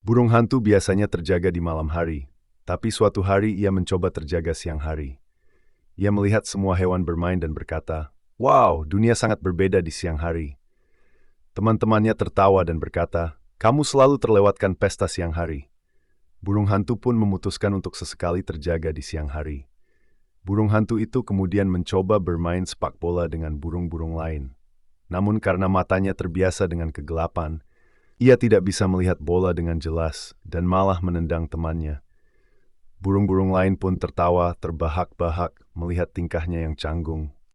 Burung hantu biasanya terjaga di malam hari, tapi suatu hari ia mencoba terjaga siang hari. Ia melihat semua hewan bermain dan berkata, "Wow, dunia sangat berbeda di siang hari." Teman-temannya tertawa dan berkata, "Kamu selalu terlewatkan pesta siang hari." Burung hantu pun memutuskan untuk sesekali terjaga di siang hari. Burung hantu itu kemudian mencoba bermain sepak bola dengan burung-burung lain. Namun karena matanya terbiasa dengan kegelapan, ia tidak bisa melihat bola dengan jelas dan malah menendang temannya. Burung-burung lain pun tertawa terbahak-bahak melihat tingkahnya yang canggung.